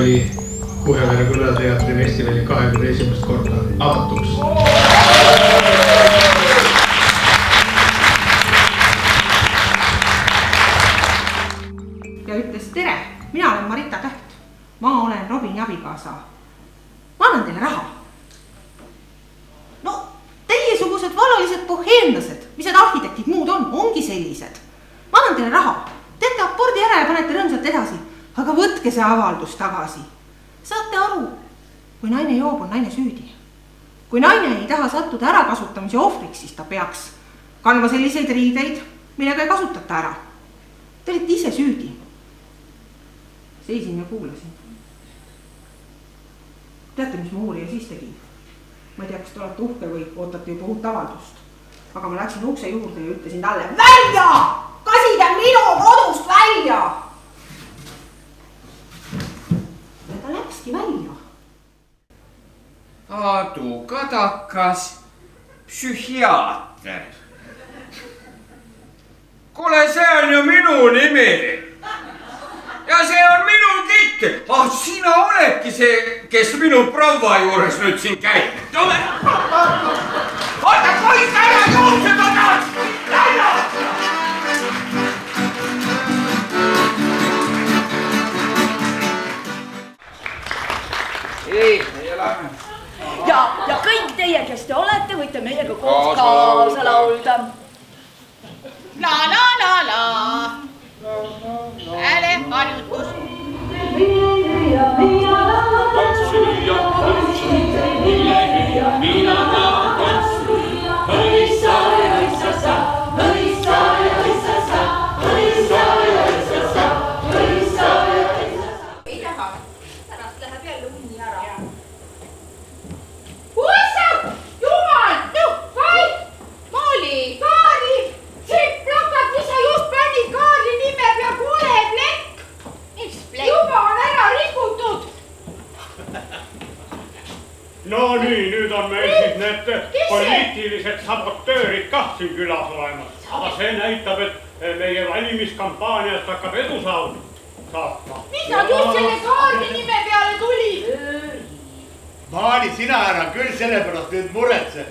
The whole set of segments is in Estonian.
sai Kuhevere Külateatri festivali 21. korda avatuks. Ja ütles, tere, mina olen Marita Täht. Ma olen Robini abikaasa. Ma annan teile raha. No, teiesugused valalised boheemlased, mis need arhitektid muud on, ongi sellised. Ma annan teile raha. Teete abordi ära ja panete rõõmsalt edasi. Aga võtke see avaldus tagasi. Saate aru, kui naine joob, on naine süüdi. Kui naine ei taha sattuda ärakasutamise ohvriks, siis ta peaks kandma selliseid riideid, millega ei kasutata ära. Te olete ise süüdi. Seisin ja kuulasin. Teate, mis ma uurija siis tegin? Ma ei tea, kas te olete uhke või ootate juba uut avaldust. Aga ma läksin ukse juurde ja ütlesin talle, välja! Kaside minu kodust välja! Ja ta läkski välja. Aadu Kadakas, psühhiaater. Kuule, see on ju minu nimi. Ja see on minu titel. Sina oledki see, kes minu proua juures nüüd siin käib. Tule! Oota, poiss, ära juurde, ma tahan! Läina! Ei lähe. Ja kõik teie, kes te olete, võite meiega koos kaasa laulda. La la la la. Hääle harjutus. Ei taha. Pärast läheb jälle uni ära. No nii, nüüd on meil siis need poliitilised sabotöörid kah siin külas olemas. Aga see näitab, et meie valimiskampaaniast hakkab edu saatma. Mis nad just selle kaardi nime peale tuli? Maali, sina ära küll sellepärast nüüd muretse.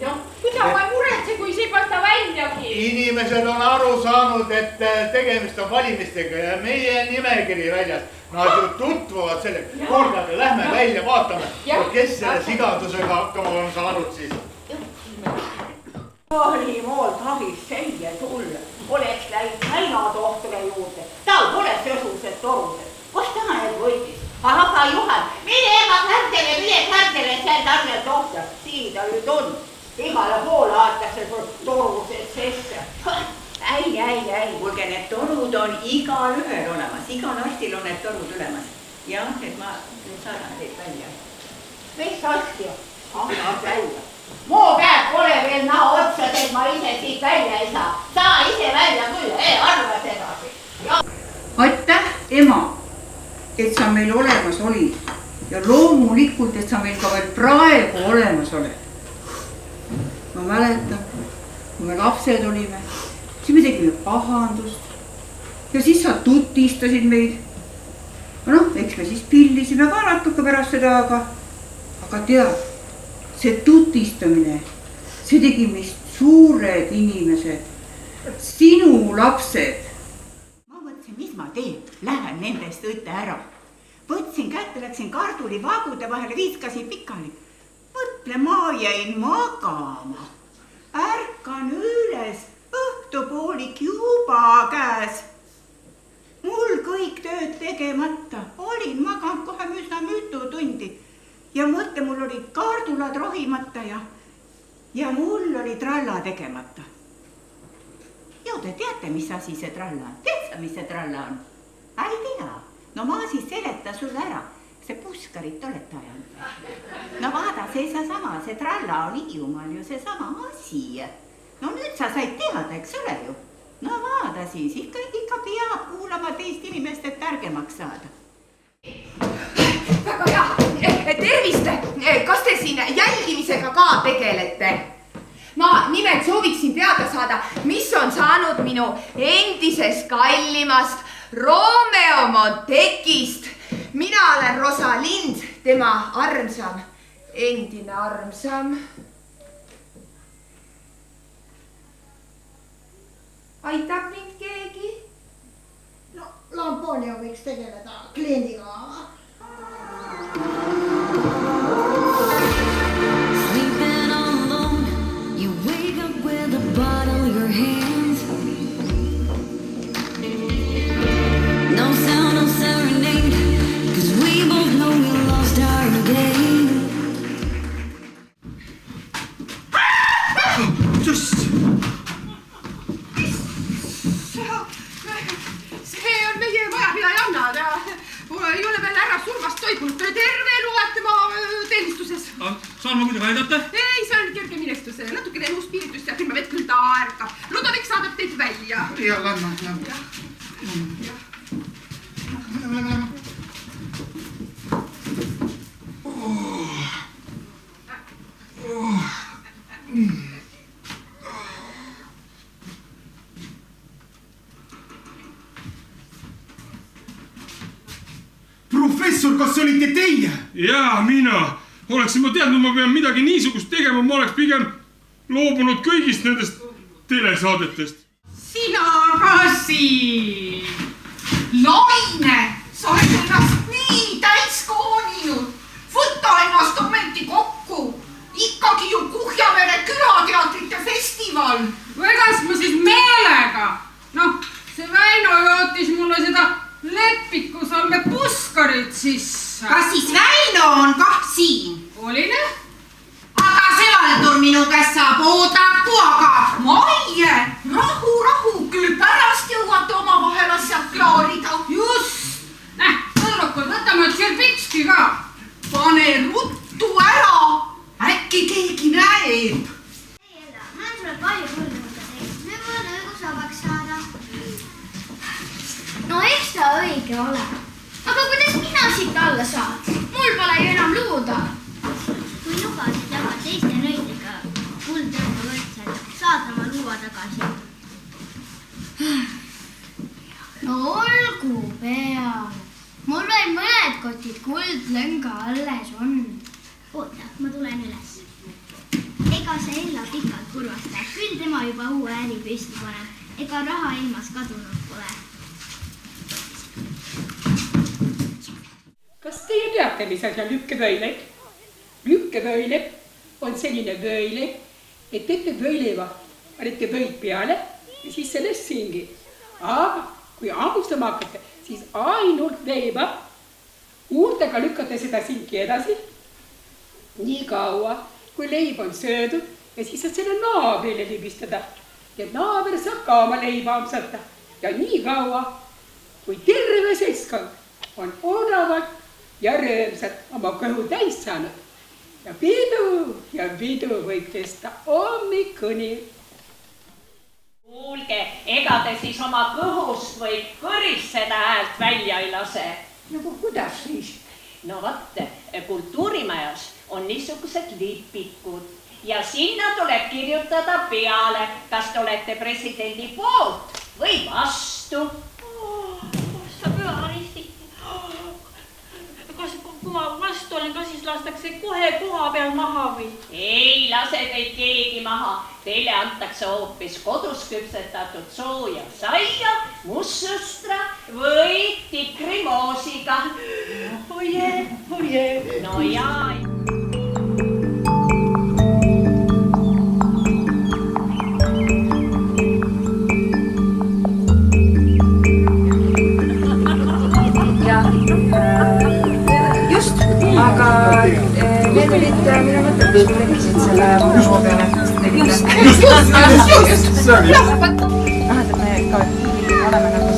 Noh, kuidas ma ei muretse, kui see ei paista väljagi? Inimesed on aru saanud, et tegemist on valimistega ja meie nimekiri väljas. Nad ju tutvuvad sellega. Kuulge, aga lähme välja, vaatame, kes selle sigadusega hakkama on saanud siis. Oli mool tahis selge tulla. Oleks läinud Väina-tohtri juurde. Tal pole sõsused torused. Kus ta need võitis? Aga Juhan, mine kärdele, see Tarne tohter. Siin ta nüüd on. Igale poole aetakse torused sesse. Ei, kuulge, need torud on igal ühel olemas. Igal arstil on need torud ülemas. Jah, et ma nüüd saadan teid välja. Mis asja? Annab välja. Mu käed pole veel näo otsad, et ma ise siit välja ei saa. Saa ise välja küll, arvas edasi. Aitäh, ema, et sa meil olemas olid. Ja loomulikult, et sa meil ka veel praegu olemas oled. Ma mäletan, kui me lapsed olime, siis me tegime pahandust ja siis sa tutistasid meid. Noh, eks me siis pillisime ka natuke pärast seda, aga tead, see tutistamine, see tegi meist suured inimesed, sinu lapsed. Ma mõtlesin, mis ma teen, lähen nendest õtte ära. Võtsin kätte, läksin kartulivaagude vahele, viiskasin pikali. Mõtle, ma jäin magama. Ärkan üles, õhtupoolik juba käes. Mul kõik tööd tegemata. Olin maganud kohe üsna mitu tundi. Ja mõtle, mul olid kardulad rohimata ja mul oli tralla tegemata. Ja te teate, mis asi see tralla on? Tead sa, mis see tralla on? Ei tea. No ma siis seleta sulle ära. See puskarit olete ajanud. No vaada, see sama, see tralla on Hiiumaal ju see sama asi. No nüüd sa said teada, eks ole ju. No vaada siis, ikka peab kuulama teist inimest, et targemaks saada. Väga hea, tervist, kas te siin jälgimisega ka tegelete? Ma nimelt sooviksin teada saada, mis on saanud minu endisest kallimast Romeo Montekist, mina olen Rosalind, tema armsam, endine armsam. aitab mind keegi? no Lamponia võiks tegeleda kliendiga. Sleeping alone, you wake up with a bottle in your hands. No sound, no serenade, 'cause we both know we lost our game. Just. see on meie majapidajanna, ta ei ole veel ära surmast toibunud, ta oli terve elu tema teenistuses. Saan ma kuidagi aidata? Ei, see on kerge minestus, natukene eluspiiritust ja külma vett küll ta ärkab. Ludovik saadab teid välja. ja lähme. Professor, kas see olite teie? Jaa, mina. Oleksin ma teadnud, ma pean midagi niisugust tegema, ma oleks pigem loobunud kõigist nendest telesaadetest. Sina ka siin. Laine, sa oled ennast nii täis kooninud. Võta ennast ometi kokku. Ikkagi ju Kuhjavere külateatrite festival. Vegas ma siis meelega. Noh, see Väino jootis mulle seda Lepikusalme puskarit sisse. Kas siis Väino on kah siin? Oline? Aga see Valdur minu käest saab oodaku, aga Maie, rahu, küll pärast jõuate omavahel asjad klaarida. Just. Sõõrukul, võtame Tšerbitski ka. Pane ruttu ära, äkki keegi näeb. Ma on sulle palju kuulda teinud, nüüd mul on õigus vabaks saada. No eks ta õige ole. Aga kuidas mina siit alla saad? Mul pole ju enam luuda. Kui lubasid jagada teiste nõidega kuldlõnga võrdselt, saad oma luua tagasi. No olgu peal. Mul veel mõned kotid kuldlõnga alles on. Oota, ma tulen üles. Ega see Ella pikalt kurvastab, küll tema juba uue äri püsti paneb. Ega raha ilmas kadunud pole. Kas teie teate, mis asi on lükkevööleib? Lükkevööleib on selline vööleib, et teete vööleiva, panete vööd peale ja siis sellest singi. Aga kui hammustama hakkate, siis ainult leiba, huultega lükkate seda sinki edasi, nii kaua, kui leib on söödud ja siis saad selle naabrile libistada. Ja naaber saab ka oma leiba amsata ja nii kaua, kui terve seltskond on odavalt ja rõõmsalt oma kõhu täis saanud. Ja pidu võib kesta hommikuni. Kuulge, ega te siis oma kõhust või kõrist seda häält välja ei lase? Nagu kuidas siis? No vaat, kultuurimajas on niisugused lipikud ja sinna tuleb kirjutada peale, kas te olete presidendi poolt või vastu. Sa püharisti. Kas kui ma vastu olen, kas siis lastakse kohe koha peal maha või? Ei lase teid keegi maha. Teile antakse hoopis kodus küpsetatud sooja saia, mussustra või tikrimoosiga. Oje. No jaa. Aga need olid minu mõtted, kui ma käisin selle loo peale. Just. Tähendab, me ka oleme nagu